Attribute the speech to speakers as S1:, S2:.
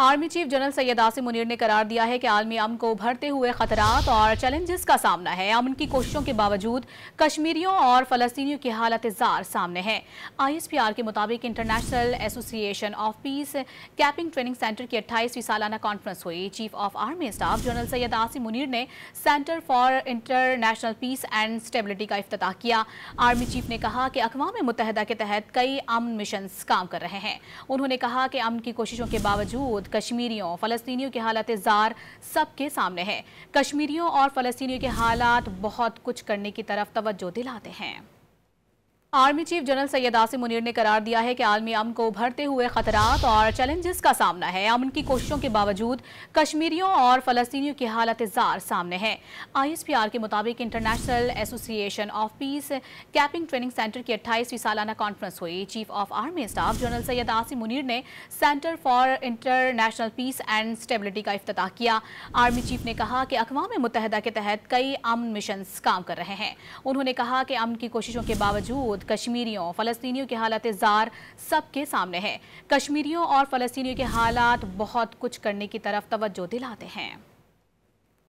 S1: Army chief general Syed Asim Munir ने करार दिया है कि आलमी अमन को उभरते हुए खतरात और चैलेंजेस का सामना है। अमन की कोशिशों के बावजूद कश्मीरियों और फलस्तीनियों की हालत ज़ार सामने है। ISPR के मुताबिक international association of peacekeeping training centre की 28वीं सालाना कॉन्फ्रेंस हुई। Chief of army staff general Syed Asim Munir ने centre for international peace and stability का इफ्तिताह किया। आर्मी चीफ ने कहा कि अक़वाम मुत्तहिदा के तहत कई अमन मिशंस काम कर रहे हैं। उन्होंने कहा कि अमन की कोशिशों के बावजूद कश्मीरियों फलस्तीनियों की हालत ज़ार सबके सामने है। कश्मीरियों और फलस्तीनियों के हालात बहुत कुछ करने की तरफ तवज्जो दिलाते हैं। Army chief general Syed Asim Munir ने करार दिया है कि आलमी अमन को उभरते हुए खतरात और चैलेंजेस का सामना है। अमन की कोशिशों के बावजूद कश्मीरियों और फलस्तीनियों की हालत ज़ार सामने है। ISPR के मुताबिक international association of peacekeeping training centre की 28वीं सालाना कॉन्फ्रेंस हुई। Chief of army staff general Syed Asim Munir ने centre for international peace and stability का इफ्तिताह किया। आर्मी चीफ ने कहा कि अक़वाम मुत्तहिदा के तहत कई अमन मिशंस काम कर रहे हैं। उन्होंने कहा कि अमन की कोशिशों के बावजूद कश्मीरियों फलस्तीनियों की हालत ज़ार सबके सामने है। कश्मीरियों और फलस्तीनियों के हालात बहुत कुछ करने की तरफ तवज्जो दिलाते हैं।